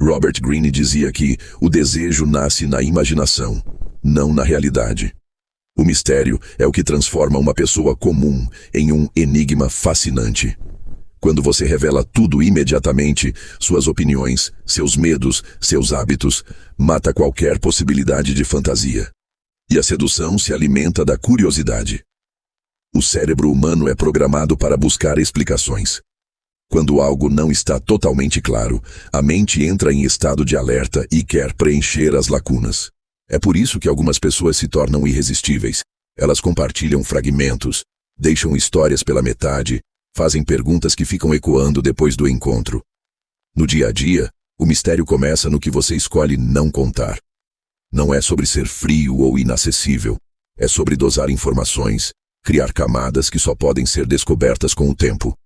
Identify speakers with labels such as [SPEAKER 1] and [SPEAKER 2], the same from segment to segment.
[SPEAKER 1] Robert Greene dizia que o desejo nasce na imaginação, não na realidade. O mistério é o que transforma uma pessoa comum em um enigma fascinante. Quando você revela tudo imediatamente, suas opiniões, seus medos, seus hábitos, mata qualquer possibilidade de fantasia. E a sedução se alimenta da curiosidade. O cérebro humano é programado para buscar explicações. Quando algo não está totalmente claro, a mente entra em estado de alerta e quer preencher as lacunas. É por isso que algumas pessoas se tornam irresistíveis. Elas compartilham fragmentos, deixam histórias pela metade, fazem perguntas que ficam ecoando depois do encontro. No dia a dia, o mistério começa no que você escolhe não contar. Não é sobre ser frio ou inacessível. É sobre dosar informações, criar camadas que só podem ser descobertas com o tempo.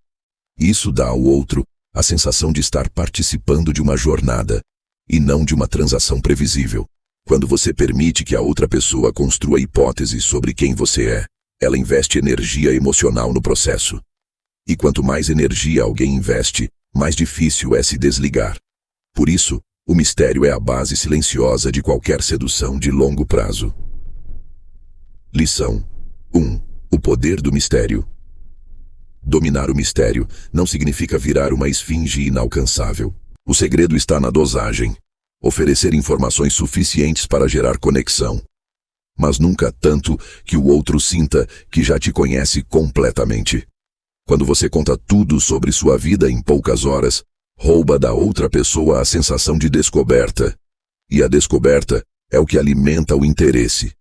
[SPEAKER 1] Isso dá ao outro a sensação de estar participando de uma jornada, e não de uma transação previsível. Quando você permite que a outra pessoa construa hipóteses sobre quem você é, ela investe energia emocional no processo. E quanto mais energia alguém investe, mais difícil é se desligar. Por isso, o mistério é a base silenciosa de qualquer sedução de longo prazo. Lição 1. O poder do mistério. Dominar o mistério não significa virar uma esfinge inalcançável. O segredo está na dosagem. Oferecer informações suficientes para gerar conexão. Mas nunca tanto que o outro sinta que já te conhece completamente. Quando você conta tudo sobre sua vida em poucas horas, rouba da outra pessoa a sensação de descoberta. E a descoberta é o que alimenta o interesse.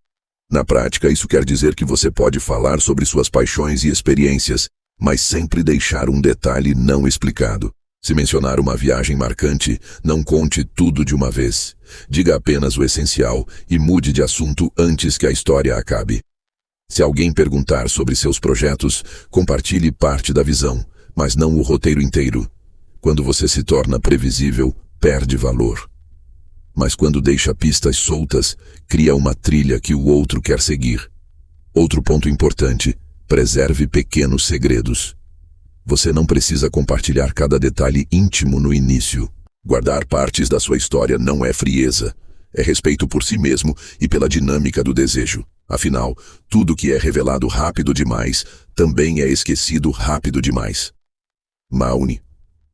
[SPEAKER 1] Na prática, isso quer dizer que você pode falar sobre suas paixões e experiências, mas sempre deixar um detalhe não explicado. Se mencionar uma viagem marcante, não conte tudo de uma vez. Diga apenas o essencial e mude de assunto antes que a história acabe. Se alguém perguntar sobre seus projetos, compartilhe parte da visão, mas não o roteiro inteiro. Quando você se torna previsível, perde valor. Mas quando deixa pistas soltas, cria uma trilha que o outro quer seguir. Outro ponto importante: preserve pequenos segredos. Você não precisa compartilhar cada detalhe íntimo no início. Guardar partes da sua história não é frieza. É respeito por si mesmo e pela dinâmica do desejo. Afinal, tudo que é revelado rápido demais também é esquecido rápido demais. Maune.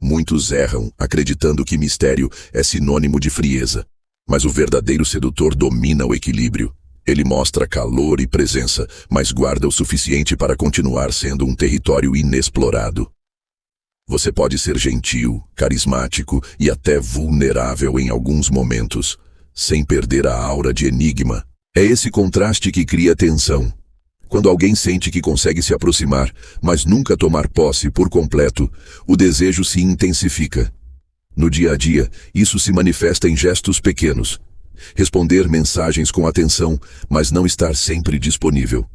[SPEAKER 1] Muitos erram acreditando que mistério é sinônimo de frieza. Mas o verdadeiro sedutor domina o equilíbrio. Ele mostra calor e presença, mas guarda o suficiente para continuar sendo um território inexplorado. Você pode ser gentil, carismático e até vulnerável em alguns momentos, sem perder a aura de enigma. É esse contraste que cria tensão. Quando alguém sente que consegue se aproximar, mas nunca tomar posse por completo, o desejo se intensifica. No dia a dia, isso se manifesta em gestos pequenos. Responder mensagens com atenção, mas não estar sempre disponível.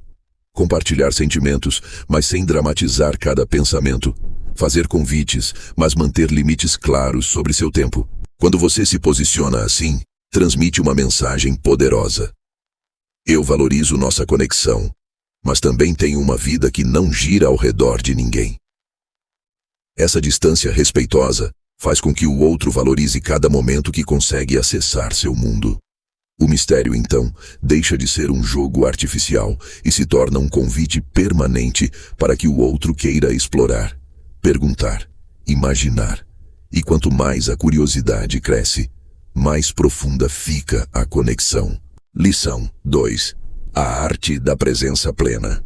[SPEAKER 1] Compartilhar sentimentos, mas sem dramatizar cada pensamento. Fazer convites, mas manter limites claros sobre seu tempo. Quando você se posiciona assim, transmite uma mensagem poderosa. Eu valorizo nossa conexão, mas também tenho uma vida que não gira ao redor de ninguém. Essa distância respeitosa faz com que o outro valorize cada momento que consegue acessar seu mundo. O mistério, então, deixa de ser um jogo artificial e se torna um convite permanente para que o outro queira explorar, perguntar, imaginar. E quanto mais a curiosidade cresce, mais profunda fica a conexão. Lição 2. A arte da presença plena.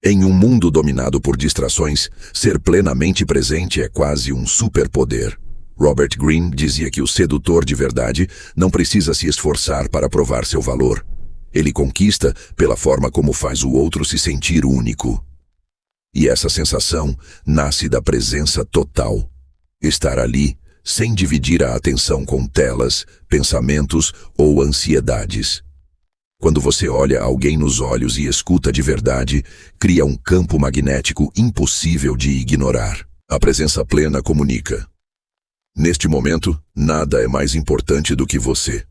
[SPEAKER 1] Em um mundo dominado por distrações, ser plenamente presente é quase um superpoder. Robert Greene dizia que o sedutor de verdade não precisa se esforçar para provar seu valor. Ele conquista pela forma como faz o outro se sentir único. E essa sensação nasce da presença total. Estar ali, sem dividir a atenção com telas, pensamentos ou ansiedades. Quando você olha alguém nos olhos e escuta de verdade, cria um campo magnético impossível de ignorar. A presença plena comunica. Neste momento, nada é mais importante do que você.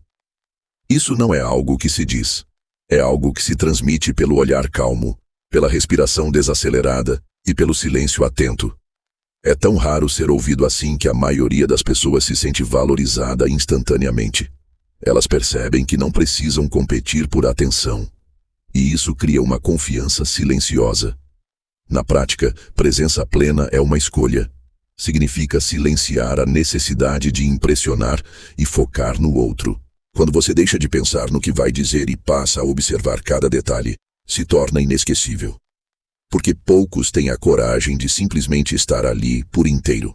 [SPEAKER 1] Isso não é algo que se diz. É algo que se transmite pelo olhar calmo, pela respiração desacelerada e pelo silêncio atento. É tão raro ser ouvido assim que a maioria das pessoas se sente valorizada instantaneamente. Elas percebem que não precisam competir por atenção. E isso cria uma confiança silenciosa. Na prática, presença plena é uma escolha. Significa silenciar a necessidade de impressionar e focar no outro. Quando você deixa de pensar no que vai dizer e passa a observar cada detalhe, se torna inesquecível. Porque poucos têm a coragem de simplesmente estar ali por inteiro.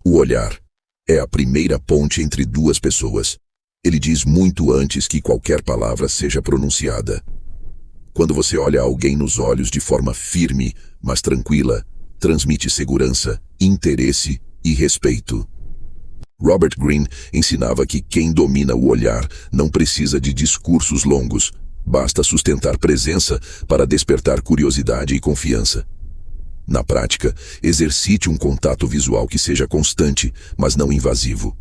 [SPEAKER 1] O olhar é a primeira ponte entre duas pessoas. Ele diz muito antes que qualquer palavra seja pronunciada. Quando você olha alguém nos olhos de forma firme, mas tranquila, transmite segurança, interesse e respeito. Robert Greene ensinava que quem domina o olhar não precisa de discursos longos, basta sustentar presença para despertar curiosidade e confiança. Na prática, exercite um contato visual que seja constante, mas não invasivo.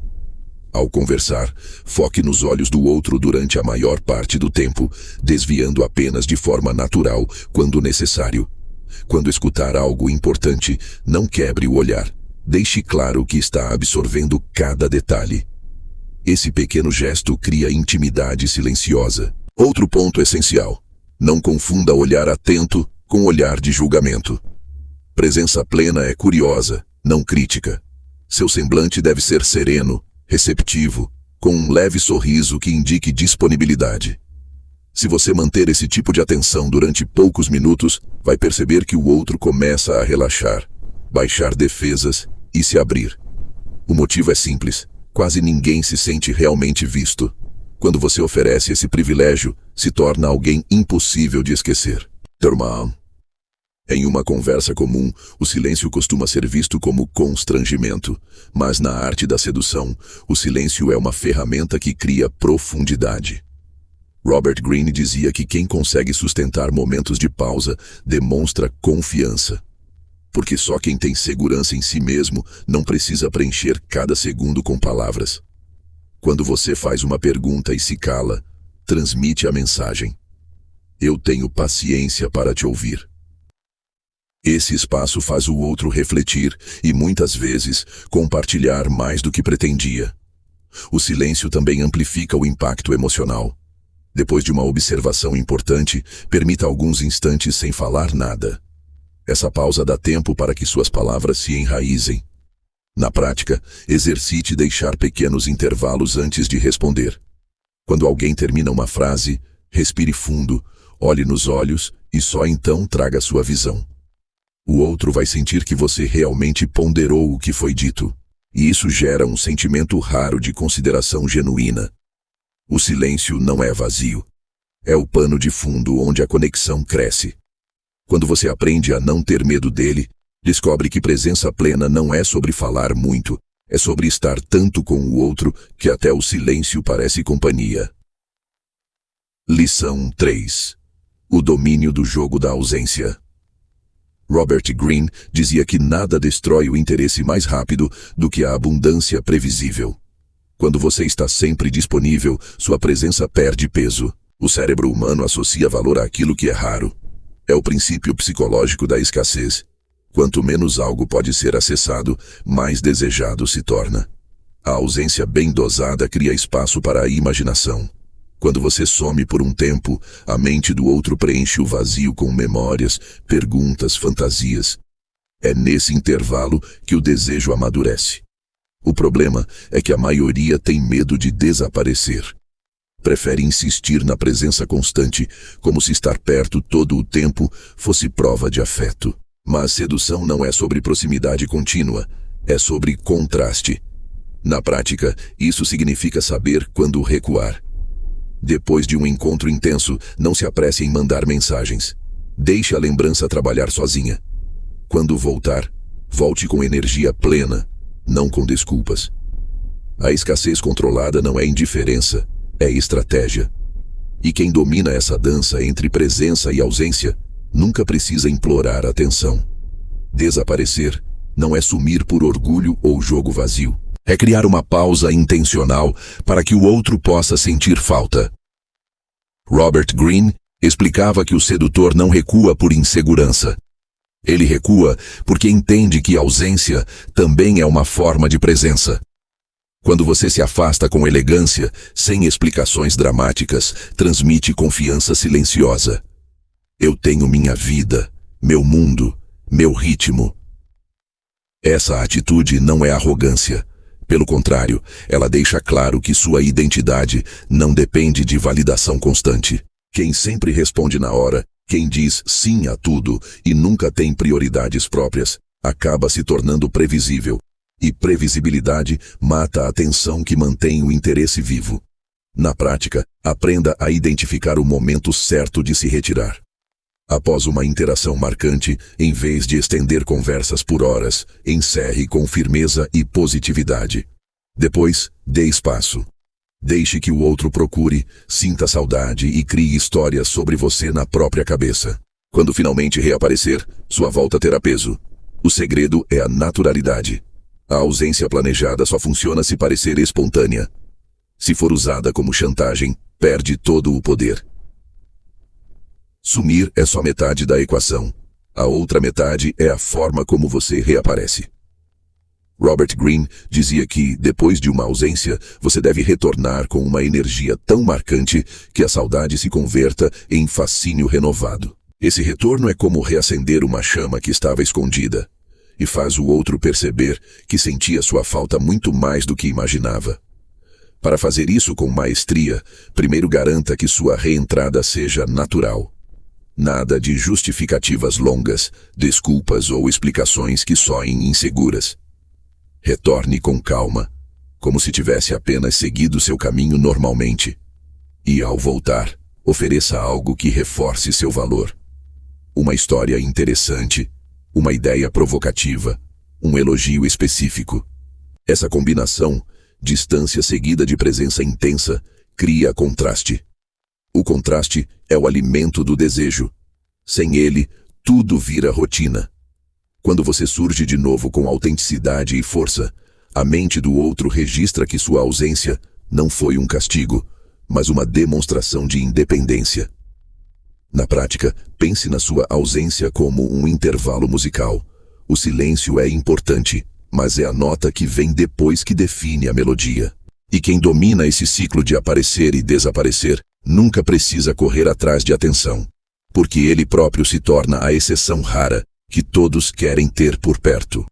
[SPEAKER 1] Ao conversar, foque nos olhos do outro durante a maior parte do tempo, desviando apenas de forma natural quando necessário. Quando escutar algo importante, não quebre o olhar. Deixe claro que está absorvendo cada detalhe. Esse pequeno gesto cria intimidade silenciosa. Outro ponto essencial: não confunda olhar atento com olhar de julgamento. Presença plena é curiosa, não crítica. Seu semblante deve ser sereno, receptivo, com um leve sorriso que indique disponibilidade. Se você manter esse tipo de atenção durante poucos minutos, vai perceber que o outro começa a relaxar, baixar defesas e se abrir. O motivo é simples: quase ninguém se sente realmente visto. Quando você oferece esse privilégio, se torna alguém impossível de esquecer. Irmão. Em uma conversa comum, o silêncio costuma ser visto como constrangimento, mas na arte da sedução, o silêncio é uma ferramenta que cria profundidade. Robert Greene dizia que quem consegue sustentar momentos de pausa demonstra confiança. Porque só quem tem segurança em si mesmo não precisa preencher cada segundo com palavras. Quando você faz uma pergunta e se cala, transmite a mensagem: eu tenho paciência para te ouvir. Esse espaço faz o outro refletir e, muitas vezes, compartilhar mais do que pretendia. O silêncio também amplifica o impacto emocional. Depois de uma observação importante, permita alguns instantes sem falar nada. Essa pausa dá tempo para que suas palavras se enraizem. Na prática, exercite deixar pequenos intervalos antes de responder. Quando alguém termina uma frase, respire fundo, olhe nos olhos e só então traga sua visão. O outro vai sentir que você realmente ponderou o que foi dito, e isso gera um sentimento raro de consideração genuína. O silêncio não é vazio. É o pano de fundo onde a conexão cresce. Quando você aprende a não ter medo dele, descobre que presença plena não é sobre falar muito, é sobre estar tanto com o outro que até o silêncio parece companhia. Lição 3. O domínio do jogo da ausência. Robert Greene dizia que nada destrói o interesse mais rápido do que a abundância previsível. Quando você está sempre disponível, sua presença perde peso. O cérebro humano associa valor àquilo que é raro. É o princípio psicológico da escassez. Quanto menos algo pode ser acessado, mais desejado se torna. A ausência bem dosada cria espaço para a imaginação. Quando você some por um tempo, a mente do outro preenche o vazio com memórias, perguntas, fantasias. É nesse intervalo que o desejo amadurece. O problema é que a maioria tem medo de desaparecer. Prefere insistir na presença constante, como se estar perto todo o tempo fosse prova de afeto. Mas sedução não é sobre proximidade contínua, é sobre contraste. Na prática, isso significa saber quando recuar. Depois de um encontro intenso, não se apresse em mandar mensagens. Deixe a lembrança trabalhar sozinha. Quando voltar, volte com energia plena, não com desculpas. A escassez controlada não é indiferença, é estratégia. E quem domina essa dança entre presença e ausência, nunca precisa implorar atenção. Desaparecer não é sumir por orgulho ou jogo vazio. É criar uma pausa intencional para que o outro possa sentir falta. Robert Greene explicava que o sedutor não recua por insegurança. Ele recua porque entende que ausência também é uma forma de presença. Quando você se afasta com elegância, sem explicações dramáticas, transmite confiança silenciosa. Eu tenho minha vida, meu mundo, meu ritmo. Essa atitude não é arrogância. Pelo contrário, ela deixa claro que sua identidade não depende de validação constante. Quem sempre responde na hora, quem diz sim a tudo e nunca tem prioridades próprias, acaba se tornando previsível. E previsibilidade mata a tensão que mantém o interesse vivo. Na prática, aprenda a identificar o momento certo de se retirar. Após uma interação marcante, em vez de estender conversas por horas, encerre com firmeza e positividade. Depois, dê espaço. Deixe que o outro procure, sinta saudade e crie histórias sobre você na própria cabeça. Quando finalmente reaparecer, sua volta terá peso. O segredo é a naturalidade. A ausência planejada só funciona se parecer espontânea. Se for usada como chantagem, perde todo o poder. Sumir é só metade da equação. A outra metade é a forma como você reaparece. Robert Greene dizia que, depois de uma ausência, você deve retornar com uma energia tão marcante que a saudade se converta em fascínio renovado. Esse retorno é como reacender uma chama que estava escondida, e faz o outro perceber que sentia sua falta muito mais do que imaginava. Para fazer isso com maestria, primeiro garanta que sua reentrada seja natural. Nada de justificativas longas, desculpas ou explicações que soem inseguras. Retorne com calma, como se tivesse apenas seguido seu caminho normalmente. E ao voltar, ofereça algo que reforce seu valor. Uma história interessante, uma ideia provocativa, um elogio específico. Essa combinação, distância seguida de presença intensa, cria contraste. O contraste é o alimento do desejo. Sem ele, tudo vira rotina. Quando você surge de novo com autenticidade e força, a mente do outro registra que sua ausência não foi um castigo, mas uma demonstração de independência. Na prática, pense na sua ausência como um intervalo musical. O silêncio é importante, mas é a nota que vem depois que define a melodia. E quem domina esse ciclo de aparecer e desaparecer nunca precisa correr atrás de atenção, porque ele próprio se torna a exceção rara que todos querem ter por perto.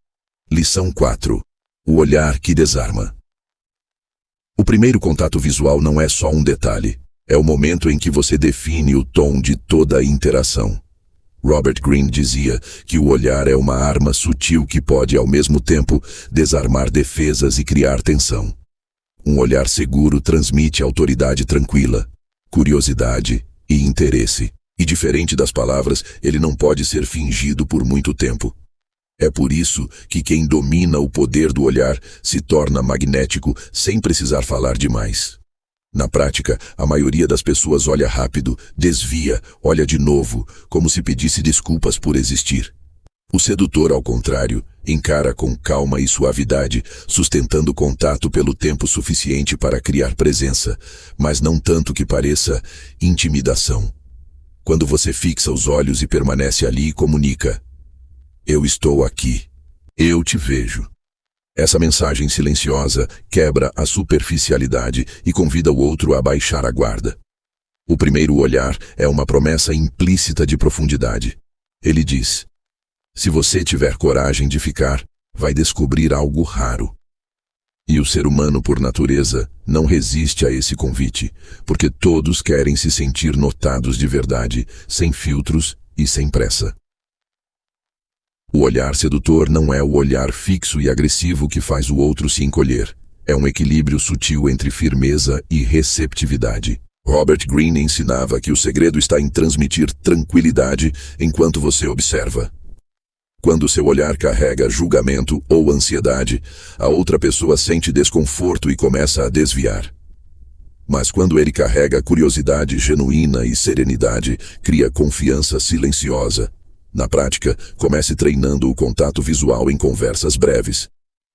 [SPEAKER 1] Lição 4. O olhar que desarma. O primeiro contato visual não é só um detalhe. É o momento em que você define o tom de toda a interação. Robert Greene dizia que o olhar é uma arma sutil que pode, ao mesmo tempo, desarmar defesas e criar tensão. Um olhar seguro transmite autoridade tranquila, curiosidade e interesse. E diferente das palavras, ele não pode ser fingido por muito tempo. É por isso que quem domina o poder do olhar se torna magnético sem precisar falar demais. Na prática, a maioria das pessoas olha rápido, desvia, olha de novo, como se pedisse desculpas por existir. O sedutor, ao contrário, encara com calma e suavidade, sustentando contato pelo tempo suficiente para criar presença, mas não tanto que pareça intimidação. Quando você fixa os olhos e permanece ali, comunica: eu estou aqui. Eu te vejo. Essa mensagem silenciosa quebra a superficialidade e convida o outro a baixar a guarda. O primeiro olhar é uma promessa implícita de profundidade. Ele diz: se você tiver coragem de ficar, vai descobrir algo raro. E o ser humano, por natureza, não resiste a esse convite, porque todos querem se sentir notados de verdade, sem filtros e sem pressa. O olhar sedutor não é o olhar fixo e agressivo que faz o outro se encolher. É um equilíbrio sutil entre firmeza e receptividade. Robert Greene ensinava que o segredo está em transmitir tranquilidade enquanto você observa. Quando seu olhar carrega julgamento ou ansiedade, a outra pessoa sente desconforto e começa a desviar. Mas quando ele carrega curiosidade genuína e serenidade, cria confiança silenciosa. Na prática, comece treinando o contato visual em conversas breves.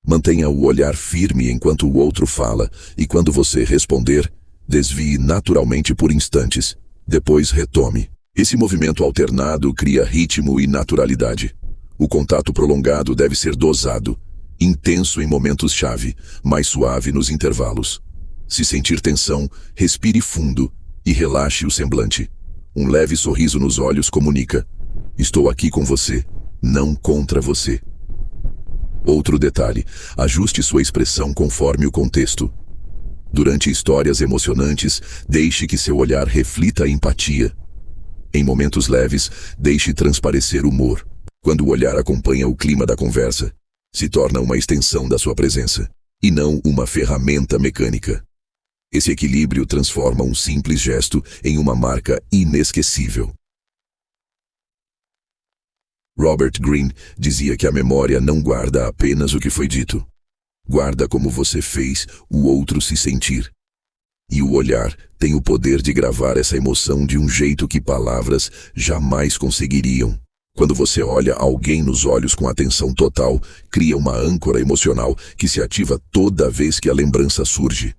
[SPEAKER 1] Mantenha o olhar firme enquanto o outro fala, e quando você responder, desvie naturalmente por instantes. Depois retome. Esse movimento alternado cria ritmo e naturalidade. O contato prolongado deve ser dosado, intenso em momentos-chave, mais suave nos intervalos. Se sentir tensão, respire fundo e relaxe o semblante. Um leve sorriso nos olhos comunica: estou aqui com você, não contra você. Outro detalhe: ajuste sua expressão conforme o contexto. Durante histórias emocionantes, deixe que seu olhar reflita a empatia. Em momentos leves, deixe transparecer humor. Quando o olhar acompanha o clima da conversa, se torna uma extensão da sua presença, e não uma ferramenta mecânica. Esse equilíbrio transforma um simples gesto em uma marca inesquecível. Robert Greene dizia que a memória não guarda apenas o que foi dito. Guarda como você fez o outro se sentir. E o olhar tem o poder de gravar essa emoção de um jeito que palavras jamais conseguiriam. Quando você olha alguém nos olhos com atenção total, cria uma âncora emocional que se ativa toda vez que a lembrança surge.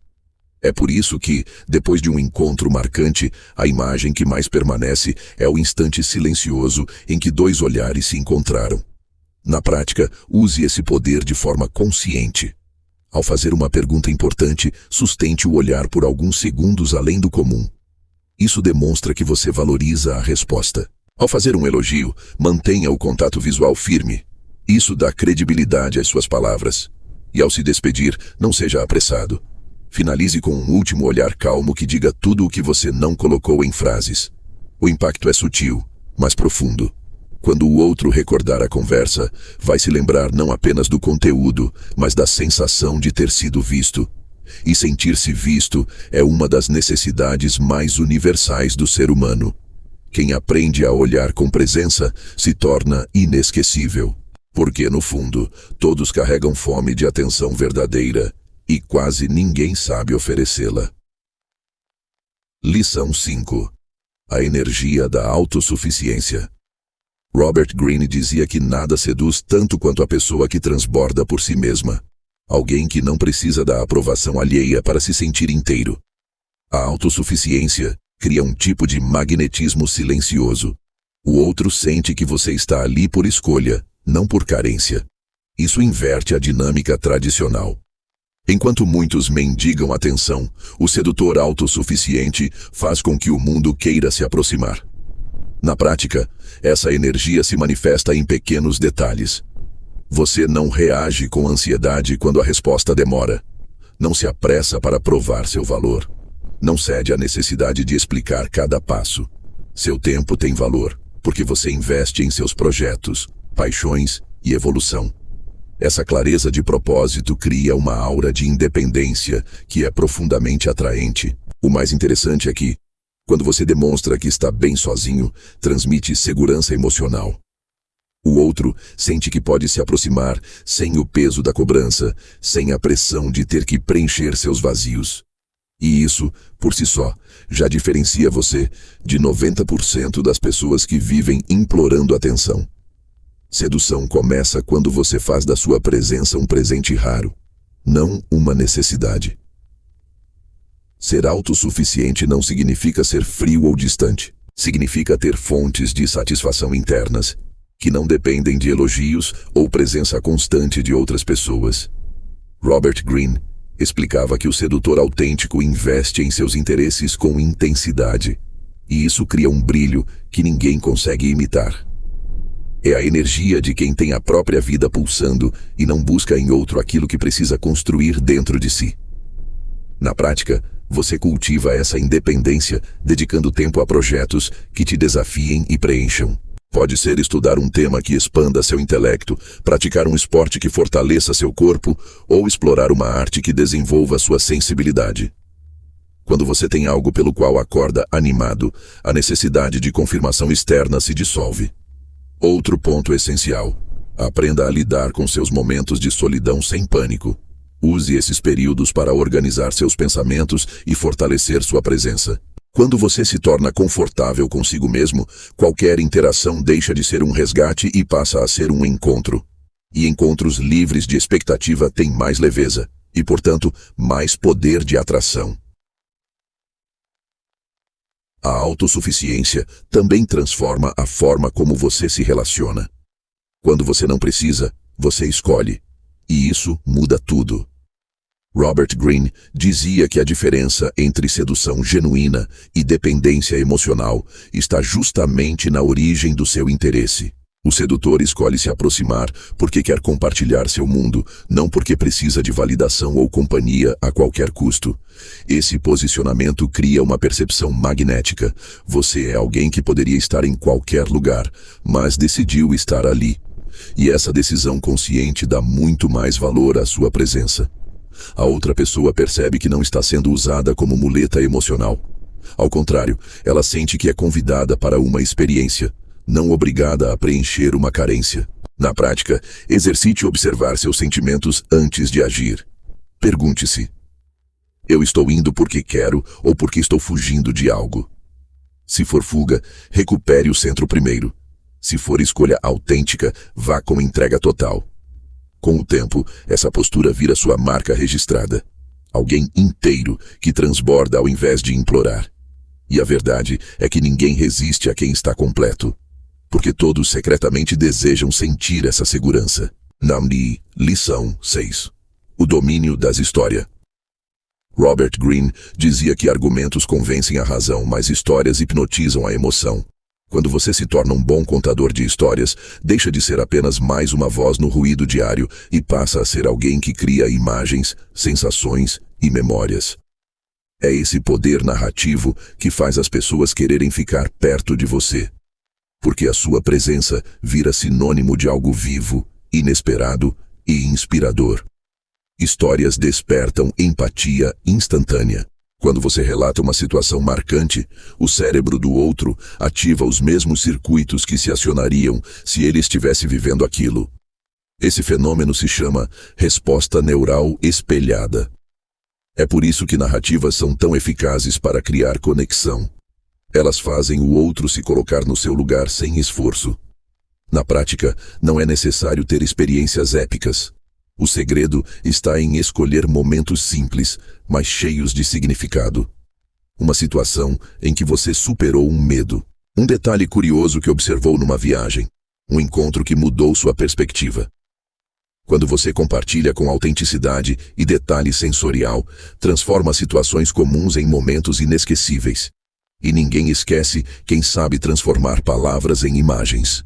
[SPEAKER 1] É por isso que, depois de um encontro marcante, a imagem que mais permanece é o instante silencioso em que dois olhares se encontraram. Na prática, use esse poder de forma consciente. Ao fazer uma pergunta importante, sustente o olhar por alguns segundos além do comum. Isso demonstra que você valoriza a resposta. Ao fazer um elogio, mantenha o contato visual firme. Isso dá credibilidade às suas palavras. E ao se despedir, não seja apressado. Finalize com um último olhar calmo que diga tudo o que você não colocou em frases. O impacto é sutil, mas profundo. Quando o outro recordar a conversa, vai se lembrar não apenas do conteúdo, mas da sensação de ter sido visto. E sentir-se visto é uma das necessidades mais universais do ser humano. Quem aprende a olhar com presença se torna inesquecível. Porque, no fundo, todos carregam fome de atenção verdadeira e quase ninguém sabe oferecê-la. Lição 5. A energia da autossuficiência. Robert Greene dizia que nada seduz tanto quanto a pessoa que transborda por si mesma. Alguém que não precisa da aprovação alheia para se sentir inteiro. A autossuficiência cria um tipo de magnetismo silencioso. O outro sente que você está ali por escolha, não por carência. Isso inverte a dinâmica tradicional. Enquanto muitos mendigam atenção, o sedutor autossuficiente faz com que o mundo queira se aproximar. Na prática, essa energia se manifesta em pequenos detalhes. Você não reage com ansiedade quando a resposta demora. Não se apressa para provar seu valor. Não cede à necessidade de explicar cada passo. Seu tempo tem valor, porque você investe em seus projetos, paixões e evolução. Essa clareza de propósito cria uma aura de independência que é profundamente atraente. O mais interessante é que, quando você demonstra que está bem sozinho, transmite segurança emocional. O outro sente que pode se aproximar sem o peso da cobrança, sem a pressão de ter que preencher seus vazios. E isso, por si só, já diferencia você de 90% das pessoas que vivem implorando atenção. Sedução começa quando você faz da sua presença um presente raro, não uma necessidade. Ser autossuficiente não significa ser frio ou distante. Significa ter fontes de satisfação internas, que não dependem de elogios ou presença constante de outras pessoas. Robert Greene explicava que o sedutor autêntico investe em seus interesses com intensidade, e isso cria um brilho que ninguém consegue imitar. É a energia de quem tem a própria vida pulsando e não busca em outro aquilo que precisa construir dentro de si. Na prática, você cultiva essa independência dedicando tempo a projetos que te desafiem e preencham. Pode ser estudar um tema que expanda seu intelecto, praticar um esporte que fortaleça seu corpo ou explorar uma arte que desenvolva sua sensibilidade. Quando você tem algo pelo qual acorda animado, a necessidade de confirmação externa se dissolve. Outro ponto essencial: aprenda a lidar com seus momentos de solidão sem pânico. Use esses períodos para organizar seus pensamentos e fortalecer sua presença. Quando você se torna confortável consigo mesmo, qualquer interação deixa de ser um resgate e passa a ser um encontro. E encontros livres de expectativa têm mais leveza e, portanto, mais poder de atração. A autossuficiência também transforma a forma como você se relaciona. Quando você não precisa, você escolhe. E isso muda tudo. Robert Greene dizia que a diferença entre sedução genuína e dependência emocional está justamente na origem do seu interesse. O sedutor escolhe se aproximar porque quer compartilhar seu mundo, não porque precisa de validação ou companhia a qualquer custo. Esse posicionamento cria uma percepção magnética. Você é alguém que poderia estar em qualquer lugar, mas decidiu estar ali. E essa decisão consciente dá muito mais valor à sua presença. A outra pessoa percebe que não está sendo usada como muleta emocional. Ao contrário, ela sente que é convidada para uma experiência, não obrigada a preencher uma carência. Na prática, exercite observar seus sentimentos antes de agir. Pergunte-se: eu estou indo porque quero ou porque estou fugindo de algo? Se for fuga, recupere o centro primeiro. Se for escolha autêntica, vá com entrega total. Com o tempo, essa postura vira sua marca registrada. Alguém inteiro que transborda ao invés de implorar. E a verdade é que ninguém resiste a quem está completo. Porque todos secretamente desejam sentir essa segurança. Namni, lição 6. O domínio das histórias. Robert Greene dizia que argumentos convencem a razão, mas histórias hipnotizam a emoção. Quando você se torna um bom contador de histórias, deixa de ser apenas mais uma voz no ruído diário e passa a ser alguém que cria imagens, sensações e memórias. É esse poder narrativo que faz as pessoas quererem ficar perto de você. Porque a sua presença vira sinônimo de algo vivo, inesperado e inspirador. Histórias despertam empatia instantânea. Quando você relata uma situação marcante, o cérebro do outro ativa os mesmos circuitos que se acionariam se ele estivesse vivendo aquilo. Esse fenômeno se chama resposta neural espelhada. É por isso que narrativas são tão eficazes para criar conexão. Elas fazem o outro se colocar no seu lugar sem esforço. Na prática, não é necessário ter experiências épicas. O segredo está em escolher momentos simples, mas cheios de significado. Uma situação em que você superou um medo. Um detalhe curioso que observou numa viagem. Um encontro que mudou sua perspectiva. Quando você compartilha com autenticidade e detalhe sensorial, transforma situações comuns em momentos inesquecíveis. E ninguém esquece quem sabe transformar palavras em imagens.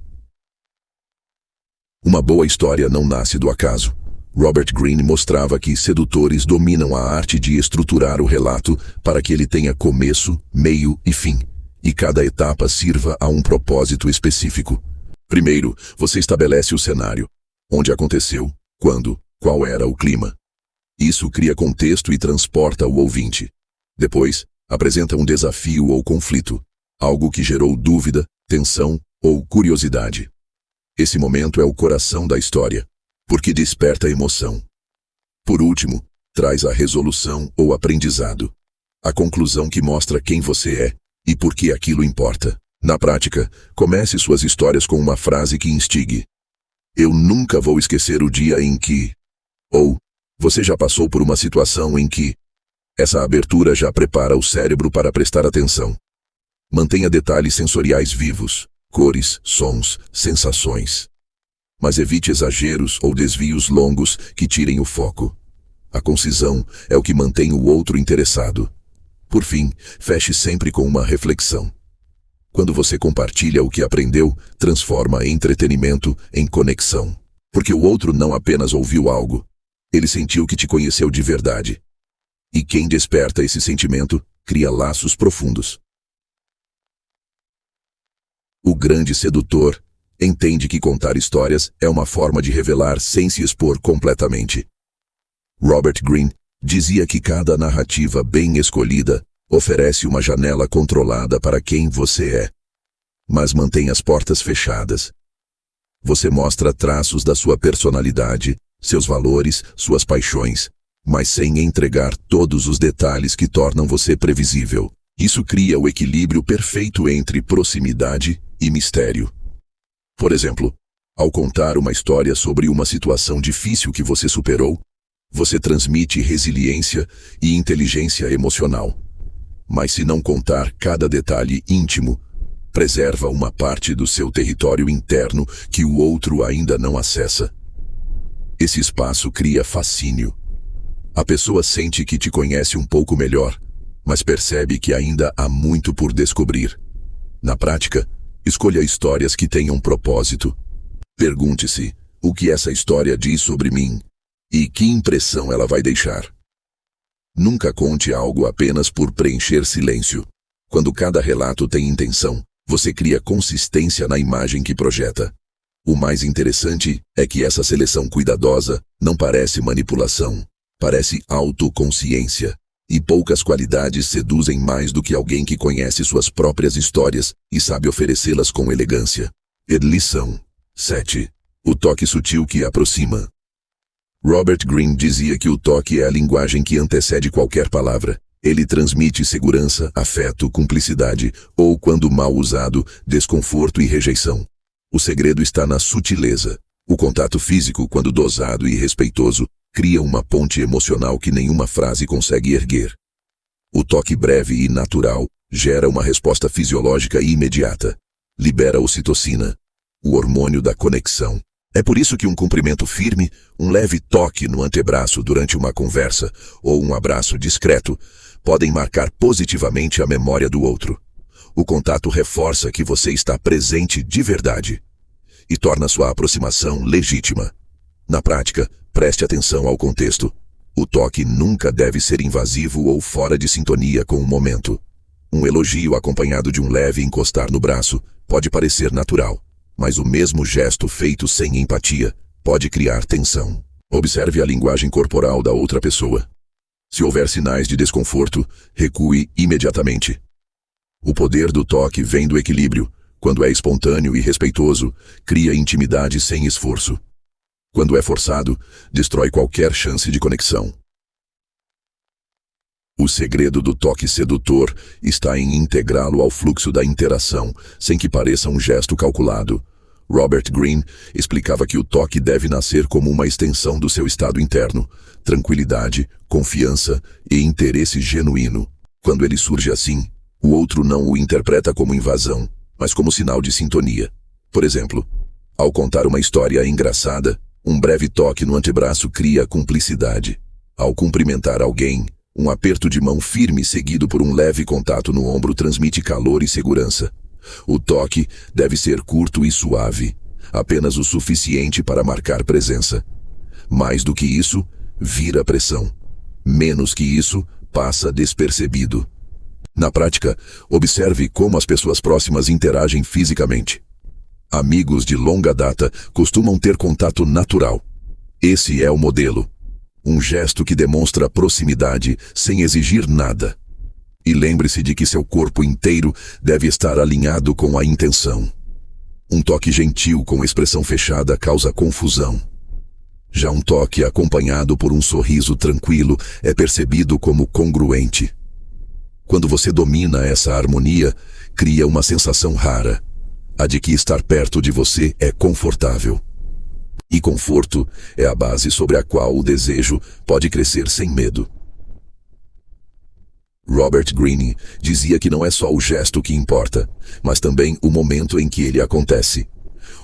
[SPEAKER 1] Uma boa história não nasce do acaso. Robert Greene mostrava que sedutores dominam a arte de estruturar o relato para que ele tenha começo, meio e fim, e cada etapa sirva a um propósito específico. Primeiro, você estabelece o cenário. Onde aconteceu, quando, qual era o clima. Isso cria contexto e transporta o ouvinte. Depois, apresenta um desafio ou conflito, algo que gerou dúvida, tensão ou curiosidade. Esse momento é o coração da história, porque desperta emoção. Por último, traz a resolução ou aprendizado. A conclusão que mostra quem você é e por que aquilo importa. Na prática, comece suas histórias com uma frase que instigue. Eu nunca vou esquecer o dia em que... Ou, você já passou por uma situação em que... Essa abertura já prepara o cérebro para prestar atenção. Mantenha detalhes sensoriais vivos, cores, sons, sensações. Mas evite exageros ou desvios longos que tirem o foco. A concisão é o que mantém o outro interessado. Por fim, feche sempre com uma reflexão. Quando você compartilha o que aprendeu, transforma entretenimento em conexão. Porque o outro não apenas ouviu algo, ele sentiu que te conheceu de verdade. E quem desperta esse sentimento, cria laços profundos. O grande sedutor entende que contar histórias é uma forma de revelar sem se expor completamente. Robert Greene dizia que cada narrativa bem escolhida oferece uma janela controlada para quem você é. Mas mantém as portas fechadas. Você mostra traços da sua personalidade, seus valores, suas paixões, mas sem entregar todos os detalhes que tornam você previsível. Isso cria o equilíbrio perfeito entre proximidade e mistério. Por exemplo, ao contar uma história sobre uma situação difícil que você superou, você transmite resiliência e inteligência emocional. Mas se não contar cada detalhe íntimo, Preserva uma parte do seu território interno que o outro ainda não acessa. Esse espaço cria fascínio. A pessoa sente que te conhece um pouco melhor, mas percebe que ainda há muito por descobrir. Na prática, escolha histórias que tenham propósito. Pergunte-se, o que essa história diz sobre mim? E que impressão ela vai deixar? Nunca conte algo apenas por preencher silêncio. Quando cada relato tem intenção, você cria consistência na imagem que projeta. O mais interessante é que essa seleção cuidadosa não parece manipulação, parece autoconsciência. E poucas qualidades seduzem mais do que alguém que conhece suas próprias histórias e sabe oferecê-las com elegância. Lição 7. O toque sutil que aproxima. Robert Greene dizia que o toque é a linguagem que antecede qualquer palavra. Ele transmite segurança, afeto, cumplicidade ou, quando mal usado, desconforto e rejeição. O segredo está na sutileza. O contato físico, quando dosado e respeitoso, cria uma ponte emocional que nenhuma frase consegue erguer. O toque breve e natural gera uma resposta fisiológica imediata. Libera ocitocina, o hormônio da conexão. É por isso que um cumprimento firme, um leve toque no antebraço durante uma conversa ou um abraço discreto podem marcar positivamente a memória do outro. O contato reforça que você está presente de verdade e torna sua aproximação legítima. Na prática, preste atenção ao contexto. O toque nunca deve ser invasivo ou fora de sintonia com o momento. Um elogio acompanhado de um leve encostar no braço pode parecer natural, mas o mesmo gesto feito sem empatia pode criar tensão. Observe a linguagem corporal da outra pessoa. Se houver sinais de desconforto, recue imediatamente. O poder do toque vem do equilíbrio. Quando é espontâneo e respeitoso, cria intimidade sem esforço. Quando é forçado, destrói qualquer chance de conexão. O segredo do toque sedutor está em integrá-lo ao fluxo da interação, sem que pareça um gesto calculado. Robert Greene explicava que o toque deve nascer como uma extensão do seu estado interno, tranquilidade, confiança e interesse genuíno. Quando ele surge assim, o outro não o interpreta como invasão, mas como sinal de sintonia. Por exemplo, ao contar uma história engraçada, um breve toque no antebraço cria cumplicidade. Ao cumprimentar alguém, um aperto de mão firme seguido por um leve contato no ombro transmite calor e segurança. O toque deve ser curto e suave, apenas o suficiente para marcar presença. Mais do que isso, vira pressão. Menos que isso, passa despercebido. Na prática, observe como as pessoas próximas interagem fisicamente. Amigos de longa data costumam ter contato natural. Esse é o modelo. Um gesto que demonstra proximidade sem exigir nada. E lembre-se de que seu corpo inteiro deve estar alinhado com a intenção. Um toque gentil com expressão fechada causa confusão. Já um toque acompanhado por um sorriso tranquilo é percebido como congruente. Quando você domina essa harmonia, cria uma sensação rara, a de que estar perto de você é confortável. E conforto é a base sobre a qual o desejo pode crescer sem medo. Robert Greene dizia que não é só o gesto que importa, mas também o momento em que ele acontece.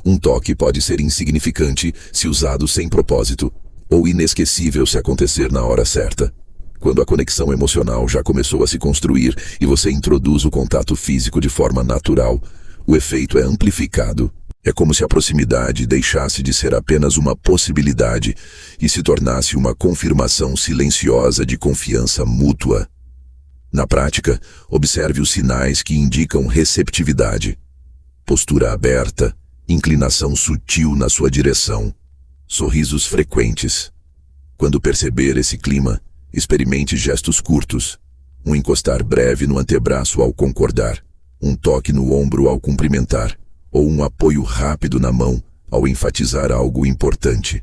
[SPEAKER 1] Um toque pode ser insignificante se usado sem propósito, ou inesquecível se acontecer na hora certa. Quando a conexão emocional já começou a se construir e você introduz o contato físico de forma natural, o efeito é amplificado. É como se a proximidade deixasse de ser apenas uma possibilidade e se tornasse uma confirmação silenciosa de confiança mútua. Na prática, observe os sinais que indicam receptividade. Postura aberta, inclinação sutil na sua direção, sorrisos frequentes. Quando perceber esse clima, experimente gestos curtos, um encostar breve no antebraço ao concordar, um toque no ombro ao cumprimentar, ou um apoio rápido na mão ao enfatizar algo importante.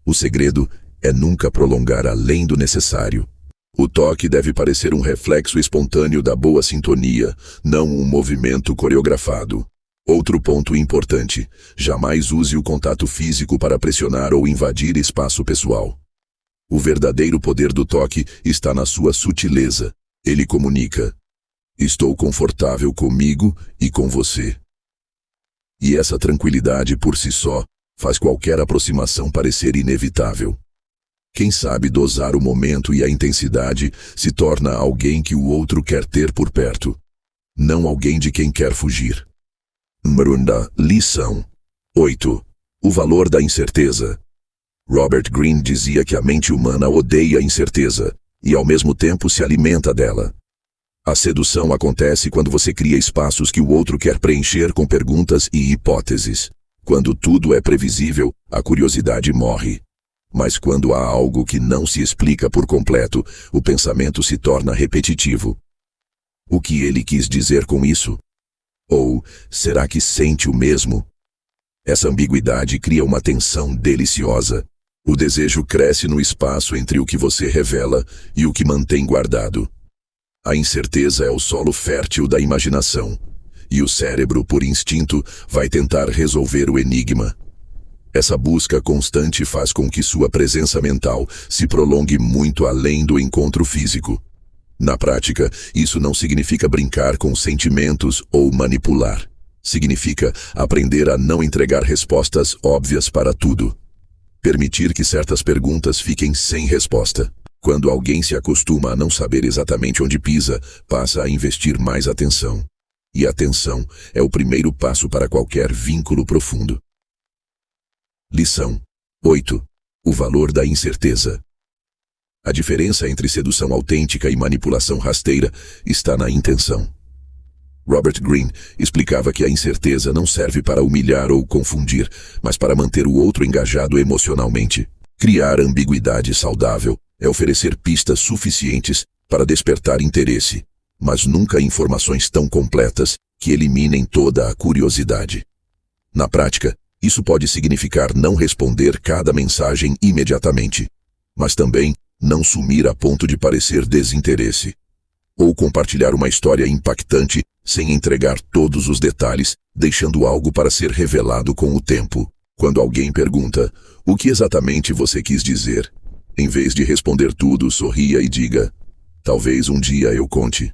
[SPEAKER 1] O segredo é nunca prolongar além do necessário. O toque deve parecer um reflexo espontâneo da boa sintonia, não um movimento coreografado. Outro ponto importante: jamais use o contato físico para pressionar ou invadir espaço pessoal. O verdadeiro poder do toque está na sua sutileza. Ele comunica. Estou confortável comigo e com você. E essa tranquilidade por si só faz qualquer aproximação parecer inevitável. Quem sabe dosar o momento e a intensidade se torna alguém que o outro quer ter por perto, não alguém de quem quer fugir. Lição 8. O valor da incerteza. Robert Greene dizia que a mente humana odeia a incerteza e ao mesmo tempo se alimenta dela. A sedução acontece quando você cria espaços que o outro quer preencher com perguntas e hipóteses. Quando tudo é previsível, a curiosidade morre. Mas quando há algo que não se explica por completo, o pensamento se torna repetitivo. O que ele quis dizer com isso? Ou será que sente o mesmo? Essa ambiguidade cria uma tensão deliciosa. O desejo cresce no espaço entre o que você revela e o que mantém guardado. A incerteza é o solo fértil da imaginação, e o cérebro, por instinto, vai tentar resolver o enigma. Essa busca constante faz com que sua presença mental se prolongue muito além do encontro físico. Na prática, isso não significa brincar com sentimentos ou manipular. Significa aprender a não entregar respostas óbvias para tudo. Permitir que certas perguntas fiquem sem resposta. Quando alguém se acostuma a não saber exatamente onde pisa, passa a investir mais atenção. E atenção é o primeiro passo para qualquer vínculo profundo. Lição 8. O valor da incerteza. A diferença entre sedução autêntica e manipulação rasteira está na intenção. Robert Greene explicava que a incerteza não serve para humilhar ou confundir, mas para manter o outro engajado emocionalmente. Criar ambiguidade saudável é oferecer pistas suficientes para despertar interesse, mas nunca informações tão completas que eliminem toda a curiosidade. Na prática, isso pode significar não responder cada mensagem imediatamente, mas também não sumir a ponto de parecer desinteresse, ou compartilhar uma história impactante sem entregar todos os detalhes, deixando algo para ser revelado com o tempo. Quando alguém pergunta, o que exatamente você quis dizer? Em vez de responder tudo, sorria e diga, talvez um dia eu conte.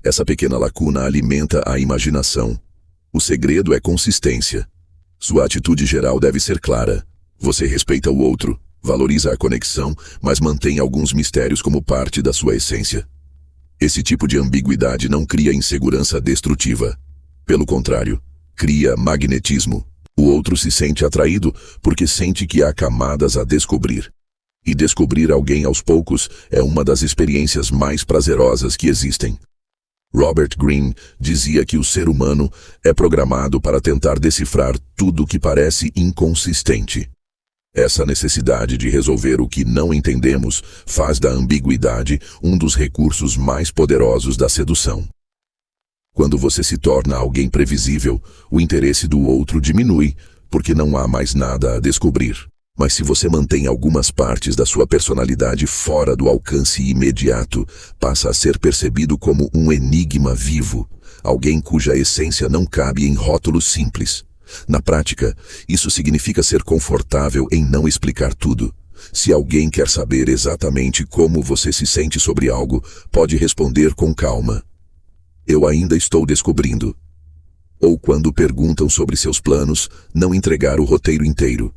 [SPEAKER 1] Essa pequena lacuna alimenta a imaginação. O segredo é consistência. Sua atitude geral deve ser clara. Você respeita o outro, valoriza a conexão, mas mantém alguns mistérios como parte da sua essência. Esse tipo de ambiguidade não cria insegurança destrutiva. Pelo contrário, cria magnetismo. O outro se sente atraído porque sente que há camadas a descobrir. E descobrir alguém aos poucos é uma das experiências mais prazerosas que existem. Robert Greene dizia que o ser humano é programado para tentar decifrar tudo que parece inconsistente. Essa necessidade de resolver o que não entendemos faz da ambiguidade um dos recursos mais poderosos da sedução. Quando você se torna alguém previsível, o interesse do outro diminui, porque não há mais nada a descobrir. Mas se você mantém algumas partes da sua personalidade fora do alcance imediato, passa a ser percebido como um enigma vivo, alguém cuja essência não cabe em rótulos simples. Na prática, isso significa ser confortável em não explicar tudo. Se alguém quer saber exatamente como você se sente sobre algo, pode responder com calma. Eu ainda estou descobrindo. Ou quando perguntam sobre seus planos, não entregar o roteiro inteiro.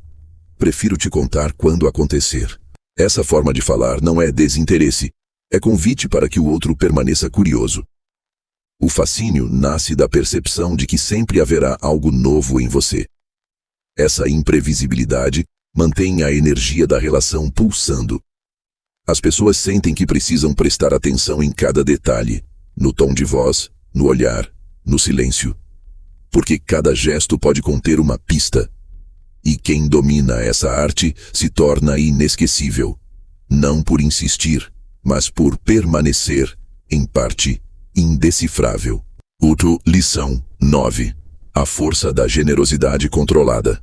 [SPEAKER 1] Prefiro te contar quando acontecer. Essa forma de falar não é desinteresse, é convite para que o outro permaneça curioso. O fascínio nasce da percepção de que sempre haverá algo novo em você. Essa imprevisibilidade mantém a energia da relação pulsando. As pessoas sentem que precisam prestar atenção em cada detalhe, no tom de voz, no olhar, no silêncio. Porque cada gesto pode conter uma pista. E quem domina essa arte se torna inesquecível. Não por insistir, mas por permanecer, em parte, indecifrável. Lição 9. A força da generosidade controlada.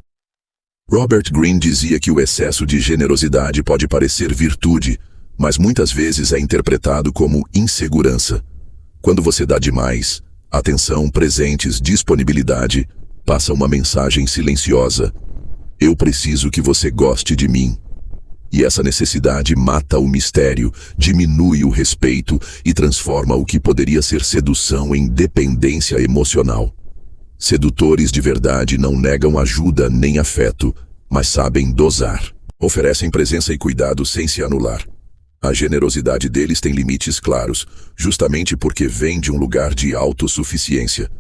[SPEAKER 1] Robert Greene dizia que o excesso de generosidade pode parecer virtude, mas muitas vezes é interpretado como insegurança. Quando você dá demais, atenção, presentes, disponibilidade, passa uma mensagem silenciosa. Eu preciso que você goste de mim. E essa necessidade mata o mistério, diminui o respeito e transforma o que poderia ser sedução em dependência emocional. Sedutores de verdade não negam ajuda nem afeto, mas sabem dosar. Oferecem presença e cuidado sem se anular. A generosidade deles tem limites claros, justamente porque vem de um lugar de autossuficiência.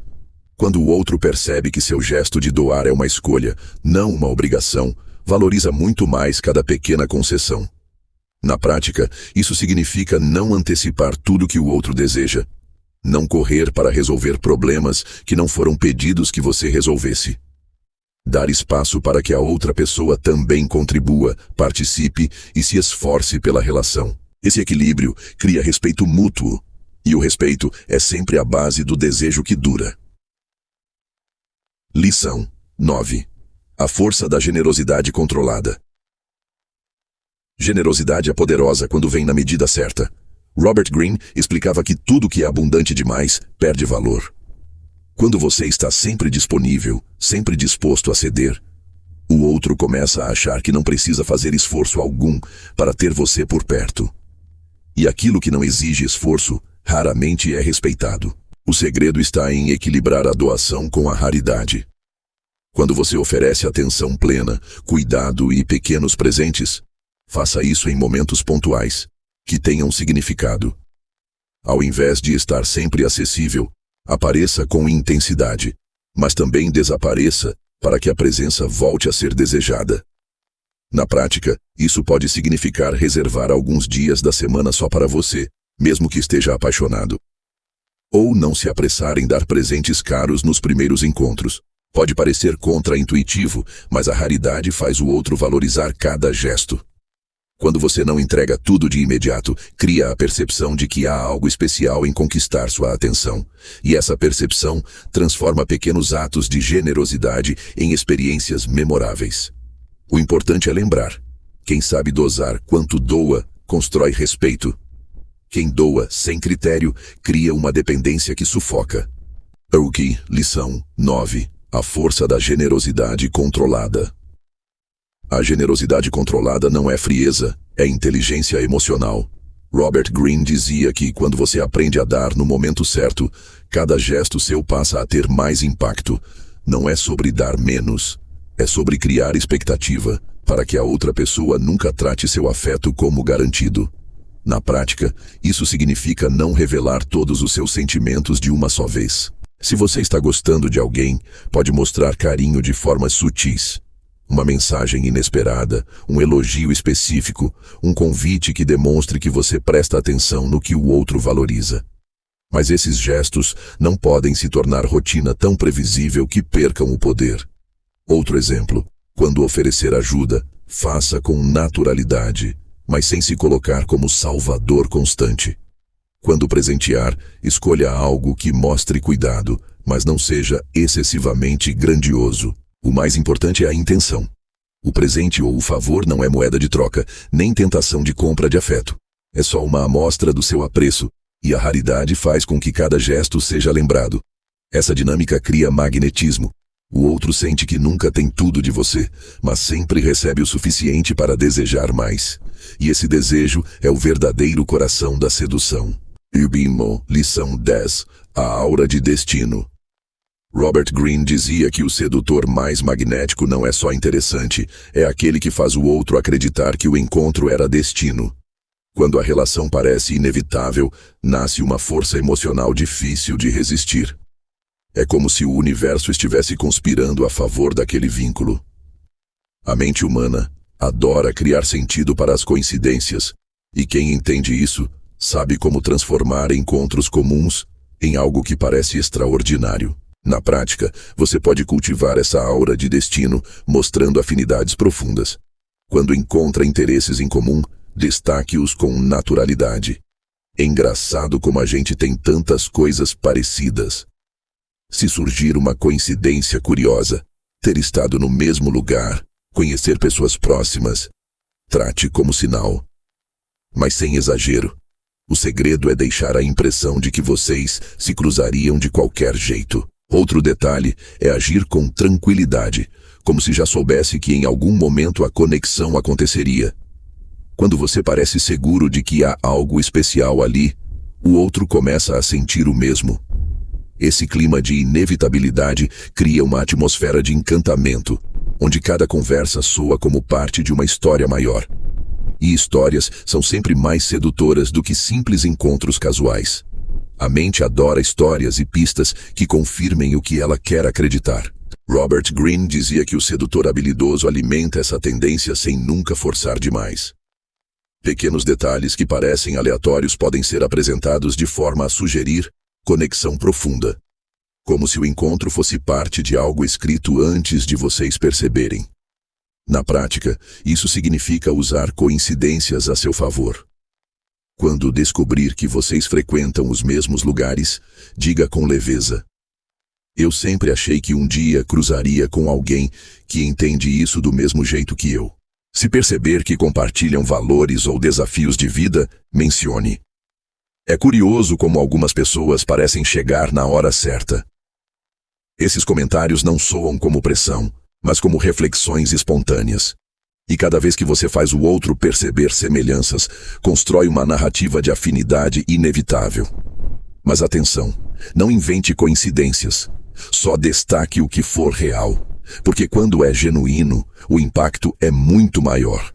[SPEAKER 1] Quando o outro percebe que seu gesto de doar é uma escolha, não uma obrigação, valoriza muito mais cada pequena concessão. Na prática, isso significa não antecipar tudo que o outro deseja. Não correr para resolver problemas que não foram pedidos que você resolvesse. Dar espaço para que a outra pessoa também contribua, participe e se esforce pela relação. Esse equilíbrio cria respeito mútuo, e o respeito é sempre a base do desejo que dura. Lição 9. A força da generosidade controlada. Generosidade é poderosa quando vem na medida certa. Robert Greene explicava que tudo que é abundante demais perde valor. Quando você está sempre disponível, sempre disposto a ceder, o outro começa a achar que não precisa fazer esforço algum para ter você por perto. E aquilo que não exige esforço raramente é respeitado. O segredo está em equilibrar a doação com a raridade. Quando você oferece atenção plena, cuidado e pequenos presentes, faça isso em momentos pontuais, que tenham significado. Ao invés de estar sempre acessível, apareça com intensidade, mas também desapareça para que a presença volte a ser desejada. Na prática, isso pode significar reservar alguns dias da semana só para você, mesmo que esteja apaixonado. Ou não se apressar em dar presentes caros nos primeiros encontros. Pode parecer contra-intuitivo, mas a raridade faz o outro valorizar cada gesto. Quando você não entrega tudo de imediato, cria a percepção de que há algo especial em conquistar sua atenção. E essa percepção transforma pequenos atos de generosidade em experiências memoráveis. O importante é lembrar: quem sabe dosar quanto doa, constrói respeito. Quem doa sem critério, cria uma dependência que sufoca. Oki, lição 9. A força da generosidade controlada. A generosidade controlada não é frieza, é inteligência emocional. Robert Greene dizia que quando você aprende a dar no momento certo, cada gesto seu passa a ter mais impacto. Não é sobre dar menos, é sobre criar expectativa, para que a outra pessoa nunca trate seu afeto como garantido. Na prática, isso significa não revelar todos os seus sentimentos de uma só vez. Se você está gostando de alguém, pode mostrar carinho de formas sutis. Uma mensagem inesperada, um elogio específico, um convite que demonstre que você presta atenção no que o outro valoriza. Mas esses gestos não podem se tornar rotina tão previsível que percam o poder. Outro exemplo: quando oferecer ajuda, faça com naturalidade, mas sem se colocar como salvador constante. Quando presentear, escolha algo que mostre cuidado, mas não seja excessivamente grandioso. O mais importante é a intenção. O presente ou o favor não é moeda de troca, nem tentação de compra de afeto. É só uma amostra do seu apreço, e a raridade faz com que cada gesto seja lembrado. Essa dinâmica cria magnetismo. O outro sente que nunca tem tudo de você, mas sempre recebe o suficiente para desejar mais. E esse desejo é o verdadeiro coração da sedução. Ubimo, lição 10. A aura de destino. Robert Greene dizia que o sedutor mais magnético não é só interessante, é aquele que faz o outro acreditar que o encontro era destino. Quando a relação parece inevitável, nasce uma força emocional difícil de resistir. É como se o universo estivesse conspirando a favor daquele vínculo. A mente humana adora criar sentido para as coincidências, e quem entende isso sabe como transformar encontros comuns em algo que parece extraordinário. Na prática, você pode cultivar essa aura de destino, mostrando afinidades profundas. Quando encontra interesses em comum, destaque-os com naturalidade. É engraçado como a gente tem tantas coisas parecidas. Se surgir uma coincidência curiosa, ter estado no mesmo lugar, conhecer pessoas próximas, trate como sinal. Mas sem exagero. O segredo é deixar a impressão de que vocês se cruzariam de qualquer jeito. Outro detalhe é agir com tranquilidade, como se já soubesse que em algum momento a conexão aconteceria. Quando você parece seguro de que há algo especial ali, o outro começa a sentir o mesmo. Esse clima de inevitabilidade cria uma atmosfera de encantamento, onde cada conversa soa como parte de uma história maior. E histórias são sempre mais sedutoras do que simples encontros casuais. A mente adora histórias e pistas que confirmem o que ela quer acreditar. Robert Greene dizia que o sedutor habilidoso alimenta essa tendência sem nunca forçar demais. Pequenos detalhes que parecem aleatórios podem ser apresentados de forma a sugerir conexão profunda, como se o encontro fosse parte de algo escrito antes de vocês perceberem. Na prática, isso significa usar coincidências a seu favor. Quando descobrir que vocês frequentam os mesmos lugares, diga com leveza: eu sempre achei que um dia cruzaria com alguém que entende isso do mesmo jeito que eu. Se perceber que compartilham valores ou desafios de vida, mencione. É curioso como algumas pessoas parecem chegar na hora certa. Esses comentários não soam como pressão, mas como reflexões espontâneas. E cada vez que você faz o outro perceber semelhanças, constrói uma narrativa de afinidade inevitável. Mas atenção, não invente coincidências. Só destaque o que for real, porque quando é genuíno, o impacto é muito maior.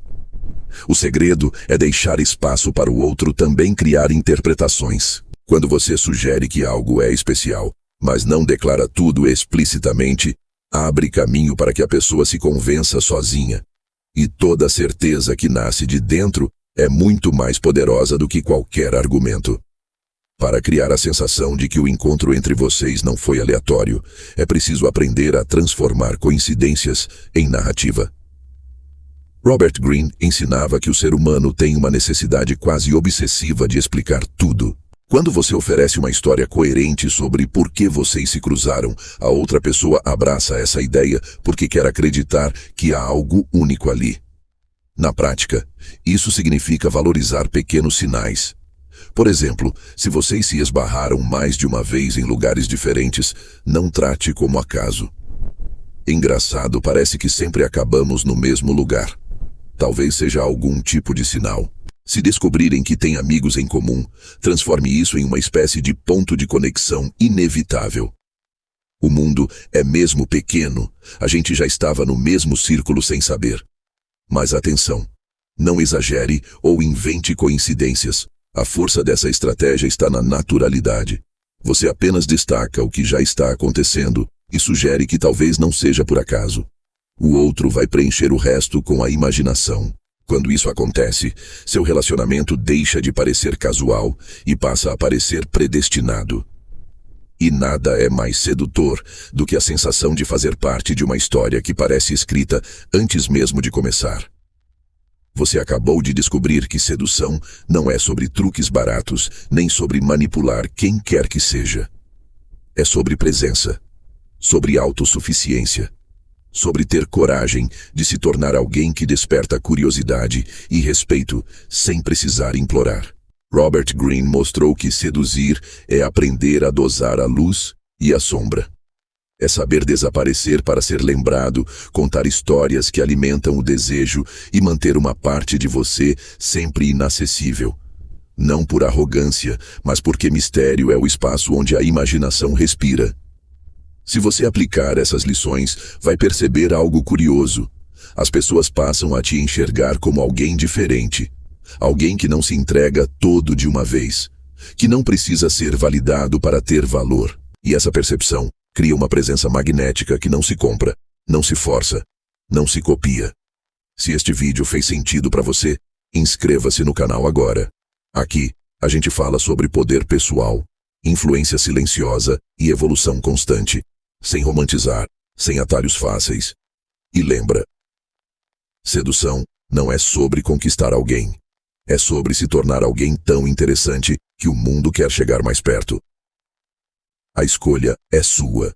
[SPEAKER 1] O segredo é deixar espaço para o outro também criar interpretações. Quando você sugere que algo é especial, mas não declara tudo explicitamente, abre caminho para que a pessoa se convença sozinha. E toda a certeza que nasce de dentro é muito mais poderosa do que qualquer argumento. Para criar a sensação de que o encontro entre vocês não foi aleatório, é preciso aprender a transformar coincidências em narrativa. Robert Greene ensinava que o ser humano tem uma necessidade quase obsessiva de explicar tudo. Quando você oferece uma história coerente sobre por que vocês se cruzaram, a outra pessoa abraça essa ideia porque quer acreditar que há algo único ali. Na prática, isso significa valorizar pequenos sinais. Por exemplo, se vocês se esbarraram mais de uma vez em lugares diferentes, não trate como acaso. Engraçado, parece que sempre acabamos no mesmo lugar. Talvez seja algum tipo de sinal. Se descobrirem que têm amigos em comum, transforme isso em uma espécie de ponto de conexão inevitável. O mundo é mesmo pequeno, a gente já estava no mesmo círculo sem saber. Mas atenção, não exagere ou invente coincidências. A força dessa estratégia está na naturalidade. Você apenas destaca o que já está acontecendo e sugere que talvez não seja por acaso. O outro vai preencher o resto com a imaginação. Quando isso acontece, seu relacionamento deixa de parecer casual e passa a parecer predestinado. E nada é mais sedutor do que a sensação de fazer parte de uma história que parece escrita antes mesmo de começar. Você acabou de descobrir que sedução não é sobre truques baratos, nem sobre manipular quem quer que seja. É sobre presença, sobre autossuficiência, sobre ter coragem de se tornar alguém que desperta curiosidade e respeito sem precisar implorar. Robert Greene mostrou que seduzir é aprender a dosar a luz e a sombra. É saber desaparecer para ser lembrado, contar histórias que alimentam o desejo e manter uma parte de você sempre inacessível. Não por arrogância, mas porque mistério é o espaço onde a imaginação respira. Se você aplicar essas lições, vai perceber algo curioso. As pessoas passam a te enxergar como alguém diferente. Alguém que não se entrega todo de uma vez. Que não precisa ser validado para ter valor. E essa percepção cria uma presença magnética que não se compra, não se força, não se copia. Se este vídeo fez sentido para você, inscreva-se no canal agora. Aqui, a gente fala sobre poder pessoal, influência silenciosa e evolução constante. Sem romantizar, sem atalhos fáceis. E lembra, sedução não é sobre conquistar alguém. É sobre se tornar alguém tão interessante que o mundo quer chegar mais perto. A escolha é sua.